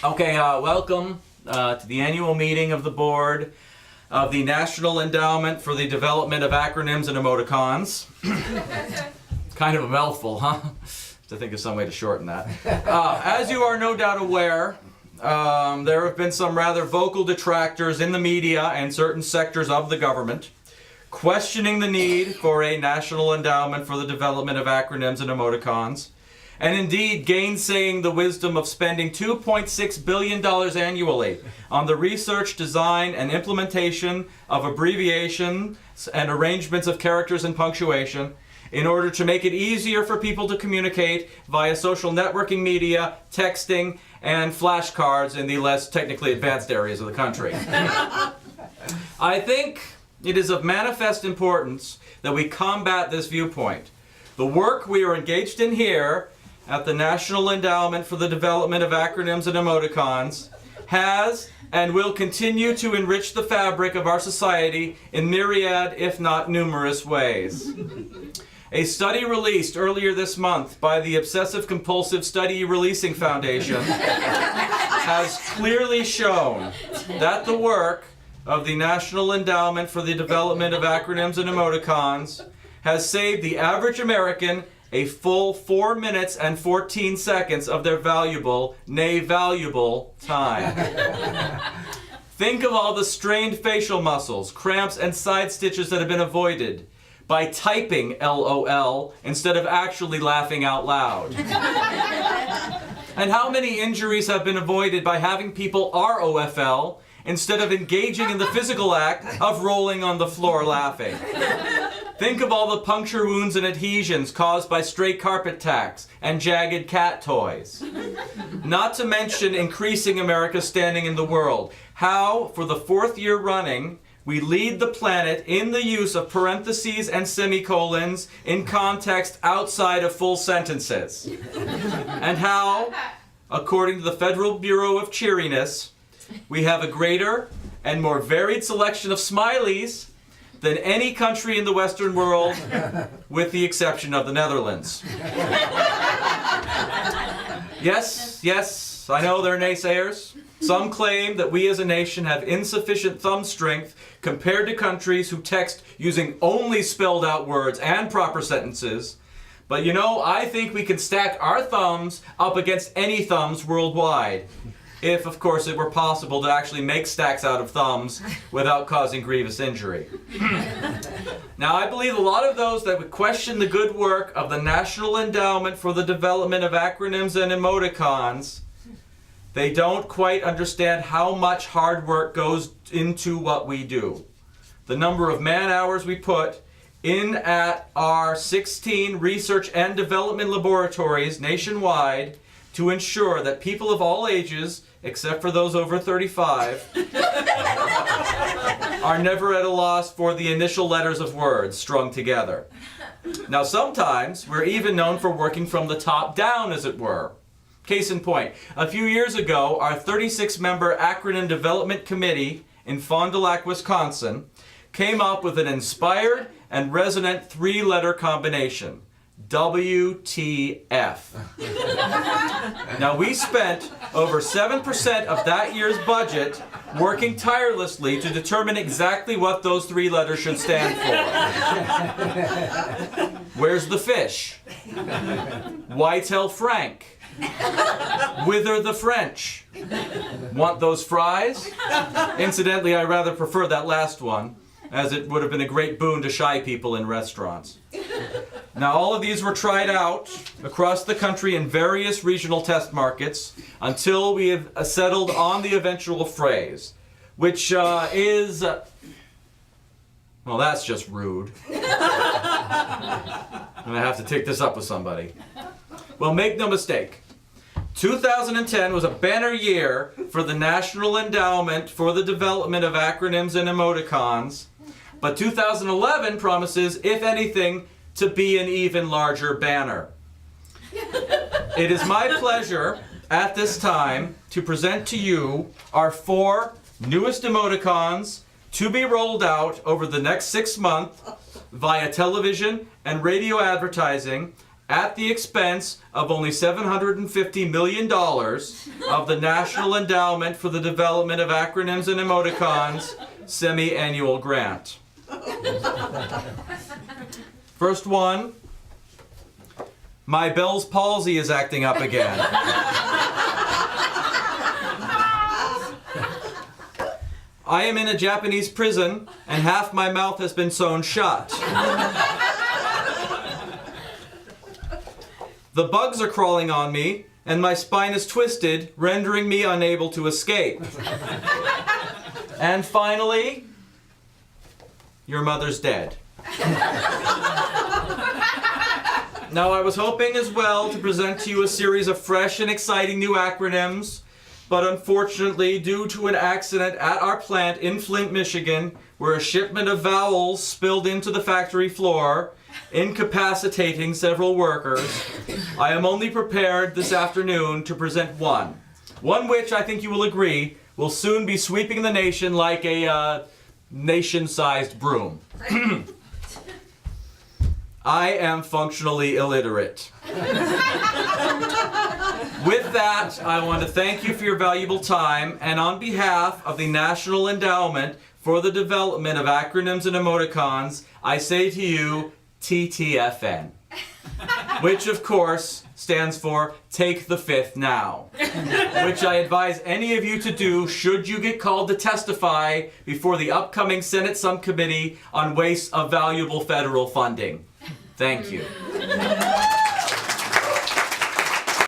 Okay, welcome to the annual meeting of the board of the National Endowment for the Development of Acronyms and Emoticons. Kind of a mouthful, huh? To think of some way to shorten that. As you are no doubt aware, there have been some rather vocal detractors in the media and certain sectors of the government questioning the need for a National Endowment for the Development of Acronyms and Emoticons, and indeed gainsaying the wisdom of spending $2.6 billion annually on the research, design, and implementation of abbreviations and arrangements of characters and punctuation in order to make it easier for people to communicate via social networking media, texting, and flashcards in the less technically advanced areas of the country. I think it is of manifest importance that we combat this viewpoint. The work we are engaged in here at the National Endowment for the Development of Acronyms and Emoticons has and will continue to enrich the fabric of our society in myriad, if not numerous, ways. A study released earlier this month by the Obsessive Compulsive Study Releasing Foundation has clearly shown that the work of the National Endowment for the Development of Acronyms and Emoticons has saved the average American a full 4 minutes and 14 seconds of their valuable, nay valuable, time. Think of all the strained facial muscles, cramps, and side stitches that have been avoided by typing LOL instead of actually laughing out loud. And how many injuries have been avoided by having people ROFL instead of engaging in the physical act of rolling on the floor laughing. Think of all the puncture wounds and adhesions caused by stray carpet tacks and jagged cat toys. Not to mention increasing America's standing in the world. How, for the 4th year running, we lead the planet in the use of parentheses and semicolons in context outside of full sentences. And how, according to the Federal Bureau of Cheeriness, we have a greater and more varied selection of smileys than any country in the Western world, with the exception of the Netherlands. Yes, I know there are naysayers. Some claim that we as a nation have insufficient thumb strength compared to countries who text using only spelled out words and proper sentences. But you know, I think we can stack our thumbs up against any thumbs worldwide. If, of course, it were possible to actually make stacks out of thumbs without causing grievous injury. Now, I believe a lot of those that would question the good work of the National Endowment for the Development of Acronyms and Emoticons, they don't quite understand how much hard work goes into what we do. The number of man hours we put in at our 16 research and development laboratories nationwide to ensure that people of all ages, except for those over 35, are never at a loss for the initial letters of words strung together. Now, sometimes we're even known for working from the top down, as it were. Case in point, a few years ago, our 36-member Acronym Development Committee in Fond du Lac, Wisconsin, came up with an inspired and resonant 3-letter combination. WTF. Now, we spent over 7% of that year's budget working tirelessly to determine exactly what those 3 letters should stand for. Where's the fish? Why tell Frank? Whither the French? Want those fries? Incidentally, I rather prefer that last one, as it would have been a great boon to shy people in restaurants. Now, all of these were tried out across the country in various regional test markets until we have settled on the eventual phrase, which is, well, that's just rude. And I have to take this up with somebody. Well, make no mistake. 2010 was a banner year for the National Endowment for the Development of Acronyms and Emoticons, but 2011 promises, if anything, to be an even larger banner. It is my pleasure at this time to present to you our 4 newest emoticons to be rolled out over the next 6 months via television and radio advertising at the expense of only $750 million of the National Endowment for the Development of Acronyms and Emoticons semi-annual grant. First one, my Bell's palsy is acting up again. I am in a Japanese prison and half my mouth has been sewn shut. The bugs are crawling on me and my spine is twisted, rendering me unable to escape. And finally, your mother's dead. Now, I was hoping as well to present to you a series of fresh and exciting new acronyms, but unfortunately, due to an accident at our plant in Flint, Michigan, where a shipment of vowels spilled into the factory floor, incapacitating several workers, I am only prepared this afternoon to present one which I think you will agree will soon be sweeping the nation like a nation-sized broom. I am functionally illiterate. With that, I want to thank you for your valuable time, and on behalf of the National Endowment for the Development of Acronyms and Emoticons, I say to you, TTFN, which of course stands for Take the Fifth Now, which I advise any of you to do should you get called to testify before the upcoming Senate Subcommittee on Waste of Valuable Federal Funding. Thank you.